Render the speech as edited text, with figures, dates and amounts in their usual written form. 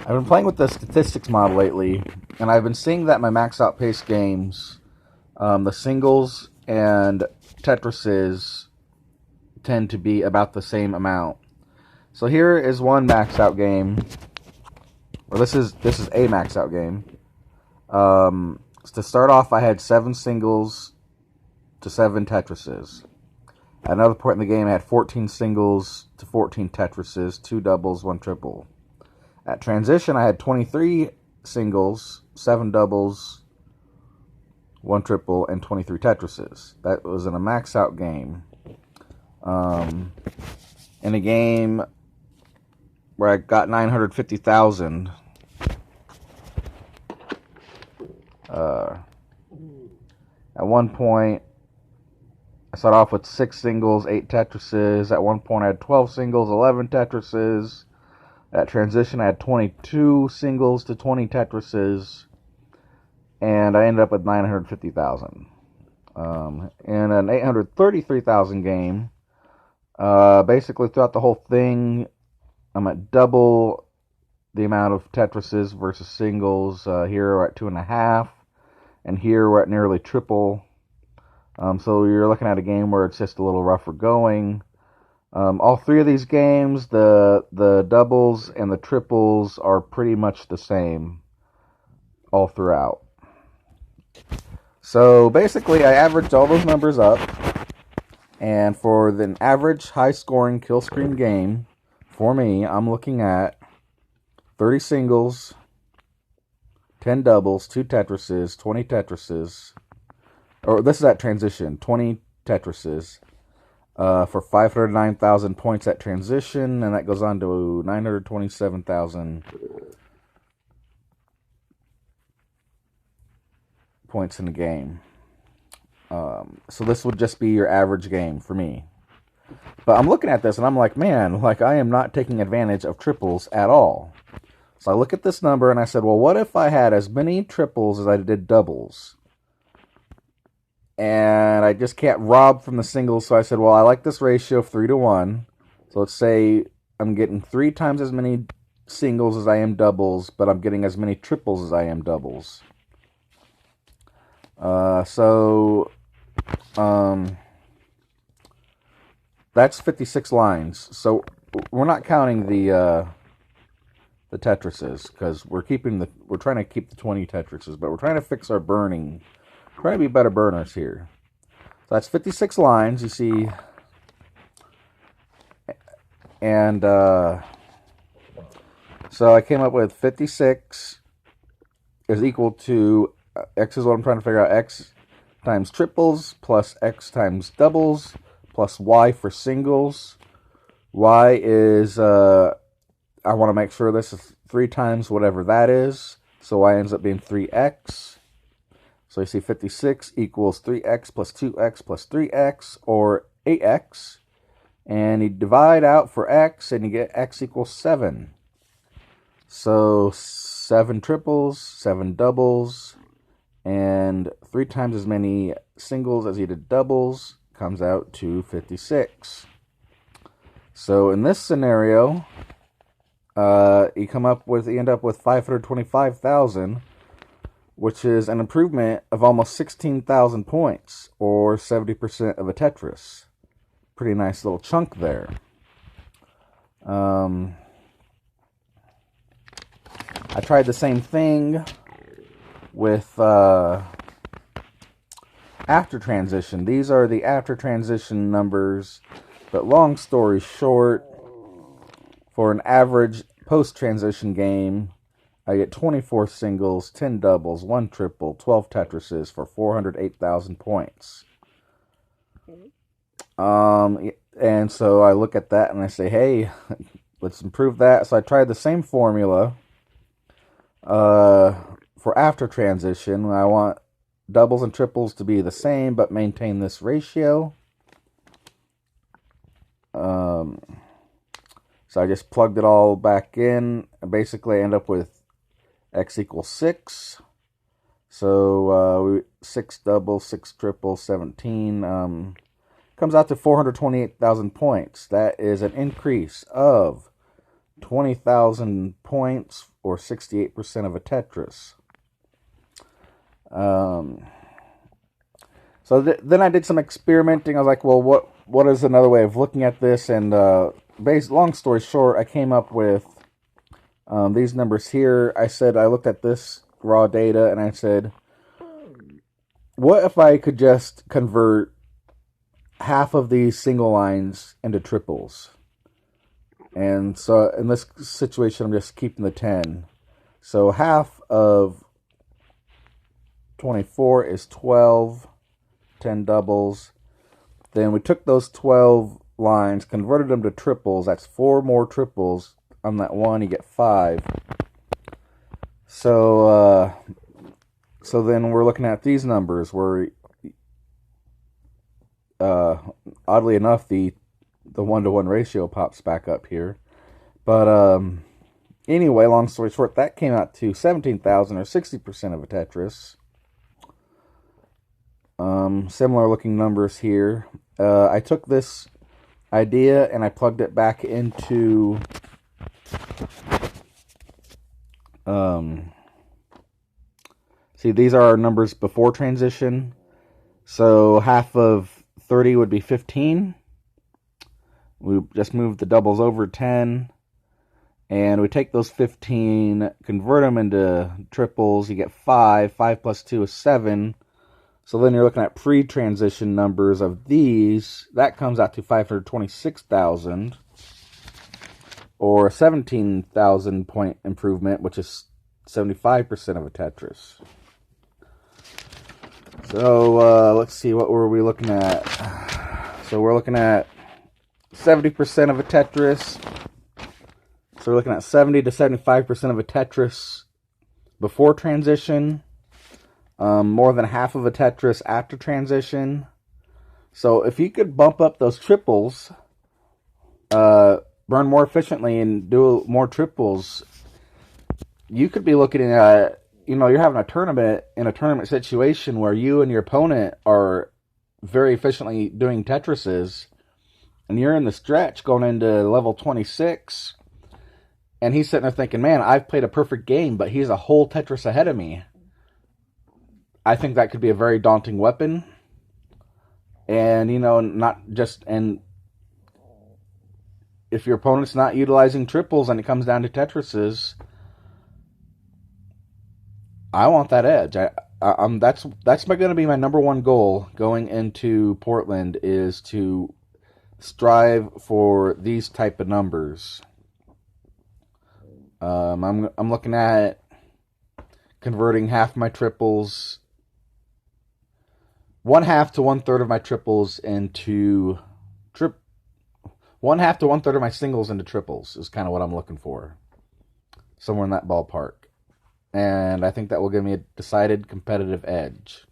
I've been playing with the statistics mod lately, and I've been seeing that my max outpace games, the singles and Tetrises, tend to be about the same amount. So here is one max out game, or this is a max out game. To start off, I had 7 singles to 7 Tetrises. At another point in the game, I had 14 singles to 14 Tetrises, 2 doubles, 1 triple. At transition, I had 23 singles, 7 doubles, 1 triple, and 23 Tetrises. That was in a max out game. In a game where I got 950,000. At one point, I started off with 6 singles, 8 Tetrises. At one point, I had 12 singles, 11 Tetrises. At transition, I had 22 singles to 20 Tetrises, and I ended up with 950,000. In an 833,000 game, basically throughout the whole thing, I'm at double the amount of Tetrises versus singles. Here we're at 2.5, and here we're at nearly triple. So you're looking at a game where it's just a little rougher going. All 3 of these games, the doubles and the triples are pretty much the same all throughout. So basically, I averaged all those numbers up, and for the average high-scoring kill screen game, for me, I'm looking at 30 singles, 10 doubles, 2 Tetrises, 20 Tetrises, or this is at transition, 20 Tetrises, for 509,000 points at transition, and that goes on to 927,000 points in the game. So this would just be your average game for me. But I'm looking at this and I'm like, man, like I am not taking advantage of triples at all. So I look at this number and I said, well, what if I had as many triples as I did doubles? And I just can't rob from the singles, so I said, well, I like this ratio of 3-to-1. So let's say I'm getting 3 times as many singles as I am doubles, but I'm getting as many triples as I am doubles. That's 56 lines. So we're not counting the Tetrises, because we're trying to keep the 20 Tetrises, but we're trying to fix our burning. Trying to be better burners here. So that's 56 lines, you see. And so I came up with 56 is equal to, X is what I'm trying to figure out, X times triples plus X times doubles plus Y for singles. Y is, I want to make sure this is 3 times whatever that is. So Y ends up being 3X. So you see 56 equals 3x plus 2x plus 3x, or 8x. And you divide out for x, and you get x equals 7. So 7 triples, 7 doubles, and 3 times as many singles as you did doubles comes out to 56. So in this scenario, you end up with 525,000. Which is an improvement of almost 16,000 points, or 70% of a Tetris. Pretty nice little chunk there. I tried the same thing with after transition. These are the after transition numbers, but long story short, for an average post-transition game, I get 24 singles, 10 doubles, 1 triple, 12 Tetrises for 408,000 points. And so I look at that and I say, hey, let's improve that. So I tried the same formula for after transition. I want doubles and triples to be the same, but maintain this ratio. So I just plugged it all back in. Basically, I end up with X equals 6. So 6 doubles, 6 triples, 17. Comes out to 428,000 points. That is an increase of 20,000 points, or 68% of a Tetris. So then I did some experimenting. I was like, well, what is another way of looking at this? And long story short, I came up with these numbers here. I looked at this raw data and I said, what if I could just convert half of these single lines into triples? And so in this situation, I'm just keeping the 10. So half of 24 is 12, 10 doubles. Then we took those 12 lines, converted them to triples. That's 4 more triples. On that one, you get 5. So then we're looking at these numbers where, oddly enough, the 1-to-1 ratio pops back up here. But anyway, long story short, that came out to 17,000, or 60% of a Tetris. Similar looking numbers here. I took this idea and I plugged it back into see, these are our numbers before transition. So half of 30 would be 15. We just moved the doubles over 10. And we take those 15, convert them into triples. You get 5. 5 plus 2 is 7. So then you're looking at pre-transition numbers of these. That comes out to 526,000. Or 17,000 point improvement, which is 75% of a Tetris. So let's see, what were we looking at? So we're looking at 70% of a Tetris. So we're looking at 70 to 75% of a Tetris before transition. More than half of a Tetris after transition. So if you could bump up those triples, burn more efficiently and do more triples, you could be looking at, you're having a tournament situation where you and your opponent are very efficiently doing Tetrises, and you're in the stretch going into level 26, and he's sitting there thinking, man, I've played a perfect game, but he's a whole Tetris ahead of me. I think that could be a very daunting weapon. And, and if your opponent's not utilizing triples and it comes down to Tetrises, I want that edge. That's going to be my number one goal going into Portland, is to strive for these type of numbers. I'm looking at converting half my triples, 1/2 to 1/3 of my triples into 1/2 to 1/3 of my singles into triples is kind of what I'm looking for. Somewhere in that ballpark. And I think that will give me a decided competitive edge.